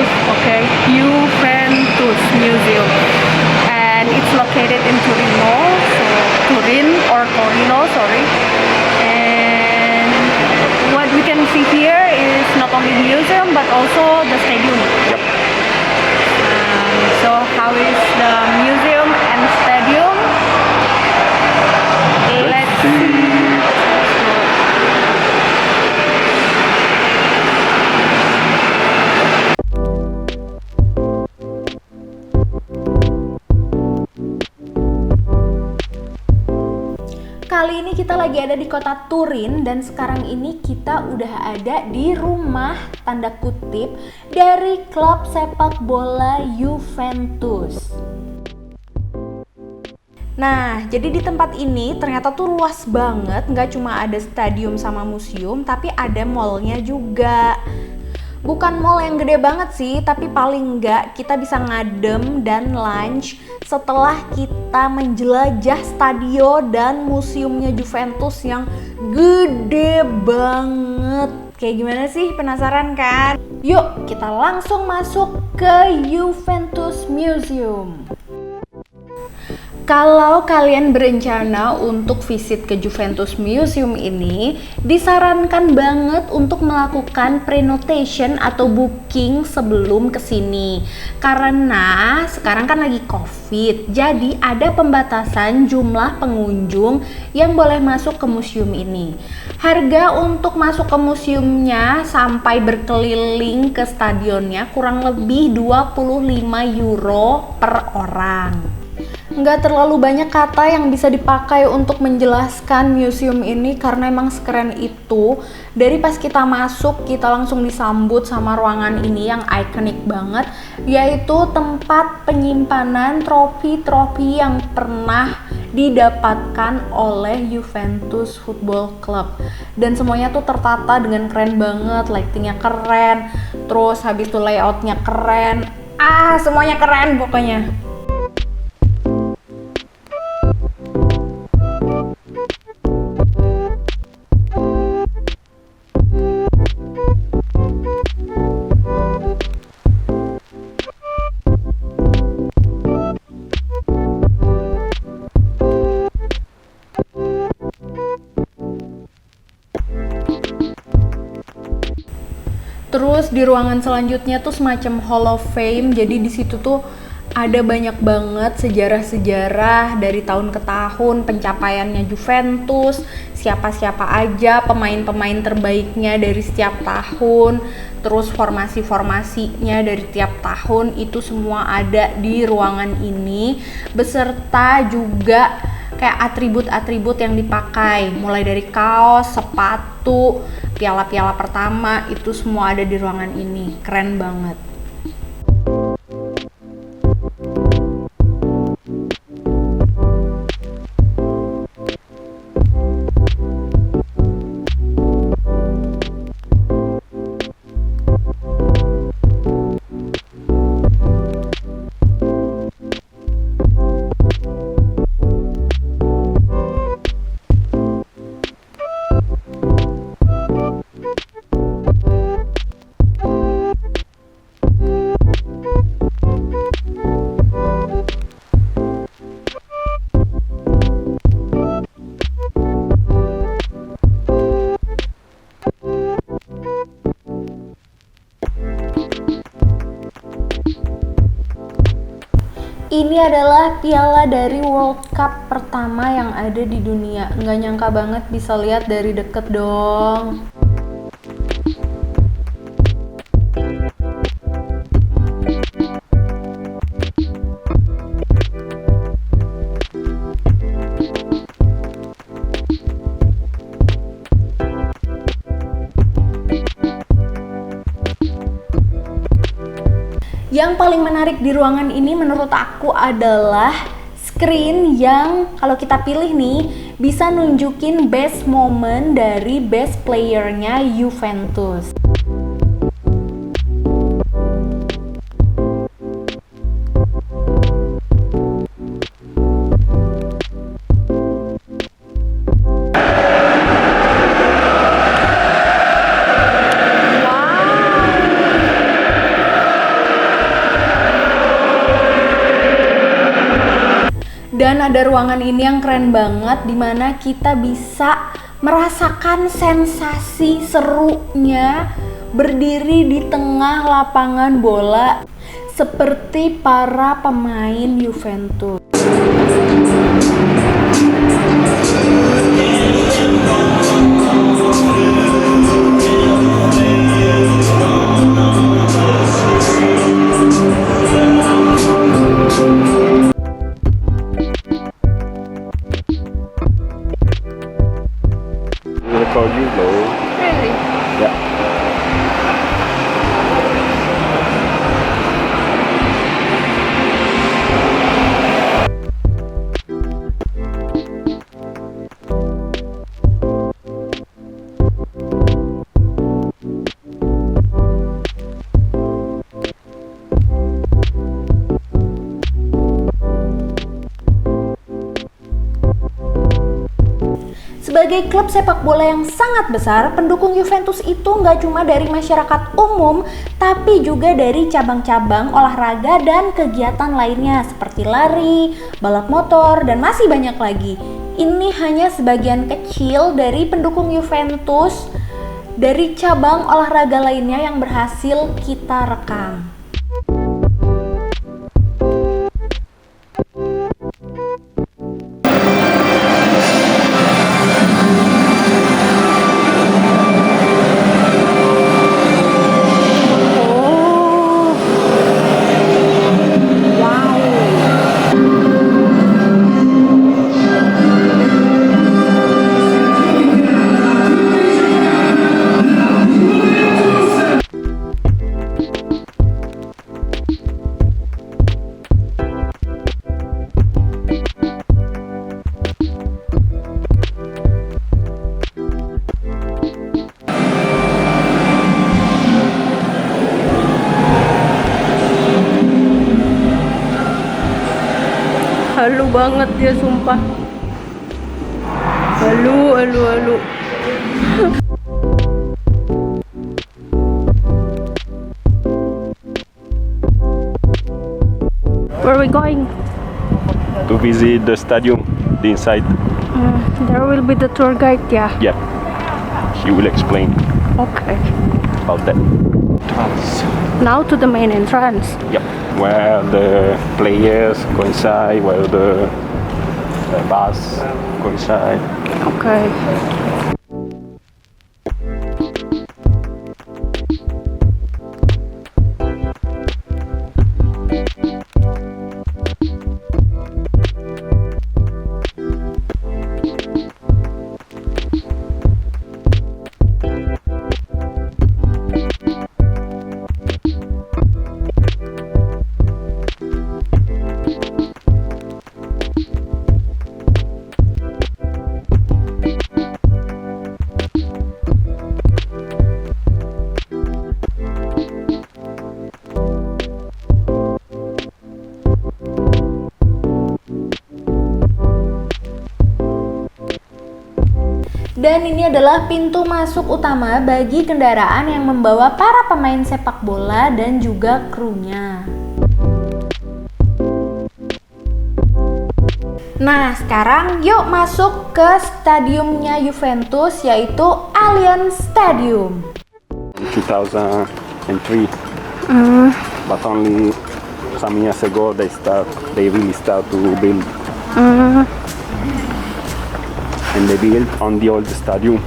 Juventus, okay, Juventus Museum, and it's located in Torino, so Torino, sorry. And what we can see here is not only museum but also the stadium. Yep. So how is the museum and stadium? Let's see. Kali ini kita lagi ada di kota Turin dan sekarang ini kita udah ada di rumah tanda kutip dari klub sepak bola Juventus. Nah, jadi di tempat ini ternyata tuh luas banget, nggak cuma ada stadium sama museum, tapi ada mallnya juga. Bukan mall yang gede banget sih, tapi paling nggak kita bisa ngadem dan lunch setelah kita menjelajah stadion dan museumnya Juventus yang gede banget. Kayak gimana sih? Penasaran kan? Yuk, kita langsung masuk ke Juventus Museum. Kalau kalian berencana untuk visit ke Juventus Museum ini, disarankan banget untuk melakukan pre-notation atau booking sebelum kesini. Karena sekarang kan lagi COVID, jadi ada pembatasan jumlah pengunjung yang boleh masuk ke museum ini. Harga untuk masuk ke museumnya sampai berkeliling ke stadionnya kurang lebih 25 euro per orang. Nggak terlalu banyak kata yang bisa dipakai untuk menjelaskan museum ini karena emang sekeren itu. Dari pas kita masuk, kita langsung disambut sama ruangan ini yang ikonik banget, yaitu tempat penyimpanan trofi-trofi yang pernah didapatkan oleh Juventus Football Club. Dan semuanya tuh tertata dengan keren banget, lightingnya keren, terus habis itu layoutnya keren, semuanya keren pokoknya. Terus di ruangan selanjutnya tuh semacam Hall of Fame, jadi di situ tuh ada banyak banget sejarah-sejarah dari tahun ke tahun, pencapaiannya Juventus, siapa-siapa aja pemain-pemain terbaiknya dari setiap tahun, terus formasi-formasinya dari tiap tahun, itu semua ada di ruangan ini, beserta juga kayak atribut-atribut yang dipakai, mulai dari kaos, sepatu, piala-piala pertama, itu semua ada di ruangan ini. Keren banget. Ini adalah piala dari World Cup pertama yang ada di dunia. Nggak nyangka banget bisa lihat dari deket dong. Yang paling menarik di ruangan ini menurut aku adalah screen yang kalau kita pilih nih bisa nunjukin best moment dari best playernya Juventus. Dan ada ruangan ini yang keren banget, dimana kita bisa merasakan sensasi serunya berdiri di tengah lapangan bola seperti para pemain Juventus. Call you low. Really? Yeah. Sebagai klub sepak bola yang sangat besar, pendukung Juventus itu nggak cuma dari masyarakat umum, tapi juga dari cabang-cabang olahraga dan kegiatan lainnya seperti lari, balap motor, dan masih banyak lagi. Ini hanya sebagian kecil dari pendukung Juventus dari cabang olahraga lainnya yang berhasil kita rekam. Halu banget dia, sumpah. Halu. Where are we going? To visit the stadium, the inside. There will be the tour guide, yeah. Yeah. He will explain Okay. about that. Now to the main entrance. Yep. Where the players go inside, where the bus go inside. Okay. Dan ini adalah pintu masuk utama bagi kendaraan yang membawa para pemain sepak bola dan juga krunya. Nah, sekarang yuk masuk ke stadiumnya Juventus, yaitu Allianz Stadium. 2003, but only some years ago they really start to build. And they built on the old stadium.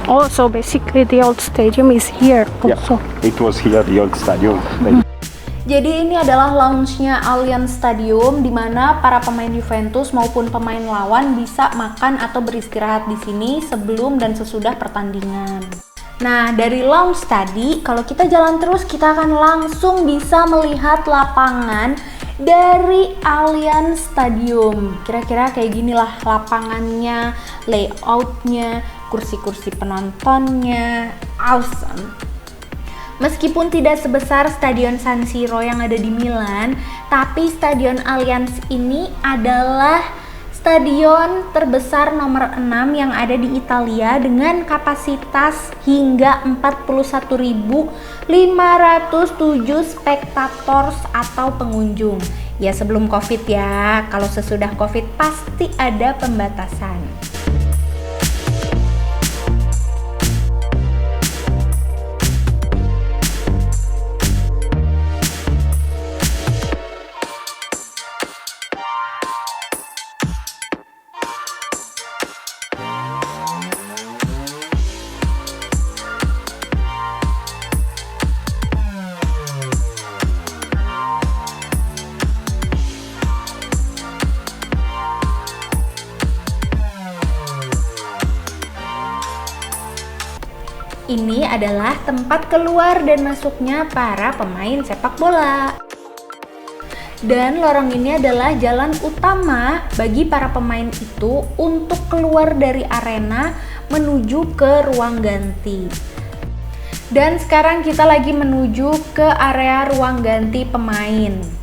Oh, so basically the old stadium is here also. Yeah, it was here, the old stadium. Jadi ini adalah lounge-nya Allianz Stadium, di mana para pemain Juventus maupun pemain lawan bisa makan atau beristirahat di sini sebelum dan sesudah pertandingan. Nah, dari lounge tadi, kalau kita jalan terus, kita akan langsung bisa melihat lapangan dari Allianz Stadium. Kira-kira kayak ginilah lapangannya, layoutnya, kursi-kursi penontonnya, awesome. Meskipun tidak sebesar Stadion San Siro yang ada di Milan, tapi Stadion Allianz ini adalah Stadion terbesar nomor 6 yang ada di Italia dengan kapasitas hingga 41.507 spektators atau pengunjung. Ya sebelum Covid ya, kalau sesudah Covid pasti ada pembatasan. Ini adalah tempat keluar dan masuknya para pemain sepak bola. Dan lorong ini adalah jalan utama bagi para pemain itu untuk keluar dari arena menuju ke ruang ganti. Dan sekarang kita lagi menuju ke area ruang ganti pemain.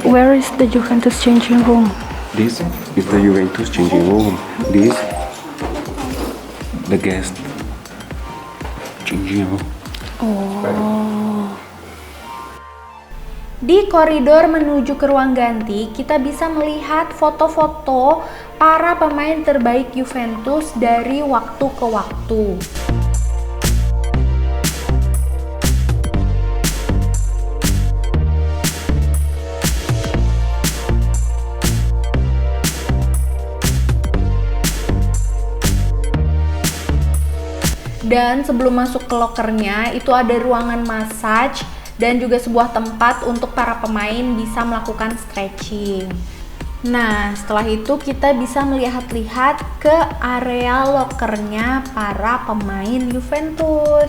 Where is the Juventus changing room? This is the Juventus changing room. This the guest changing room. Di koridor menuju ke ruang ganti, kita bisa melihat foto-foto para pemain terbaik Juventus dari waktu ke waktu. Dan sebelum masuk ke lokernya, itu ada ruangan massage dan juga sebuah tempat untuk para pemain bisa melakukan stretching. Nah, setelah itu kita bisa melihat-lihat ke area lokernya para pemain Juventus.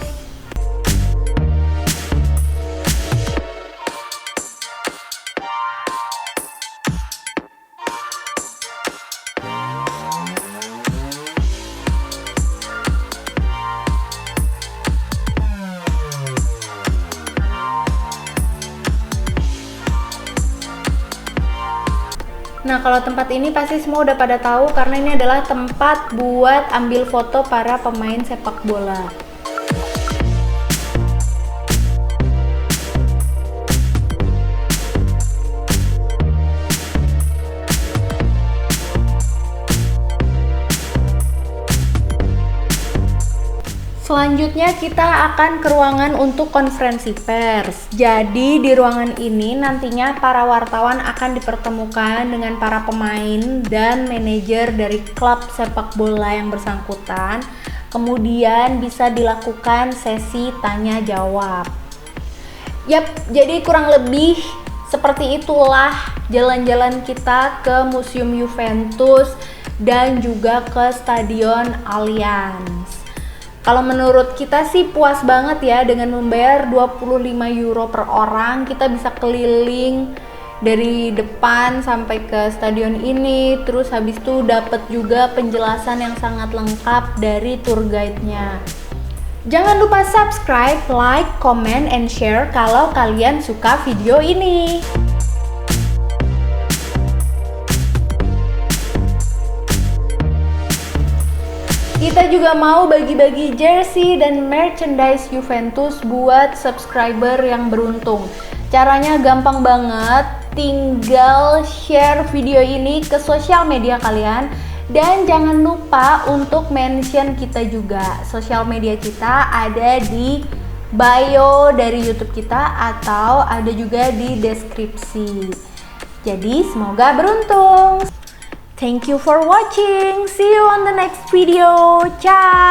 Nah, kalau tempat ini pasti semua udah pada tahu karena ini adalah tempat buat ambil foto para pemain sepak bola. Selanjutnya kita akan ke ruangan untuk konferensi pers. Jadi di ruangan ini nantinya para wartawan akan dipertemukan dengan para pemain dan manajer dari klub sepak bola yang bersangkutan. Kemudian bisa dilakukan sesi tanya jawab. Yap, jadi kurang lebih seperti itulah jalan-jalan kita ke Museum Juventus dan juga ke Stadion Allianz. Kalau menurut kita sih puas banget ya, dengan membayar 25 euro per orang kita bisa keliling dari depan sampai ke stadion ini, terus habis itu dapat juga penjelasan yang sangat lengkap dari tour guide-nya. Jangan lupa subscribe, like, comment, and share kalau kalian suka video ini. Kita juga mau bagi-bagi jersey dan merchandise Juventus buat subscriber yang beruntung. Caranya gampang banget, tinggal share video ini ke sosial media kalian. Dan jangan lupa untuk mention kita juga. Sosial media kita ada di bio dari YouTube kita atau ada juga di deskripsi. Jadi semoga beruntung. Thank you for watching. See you on the next video. Ciao.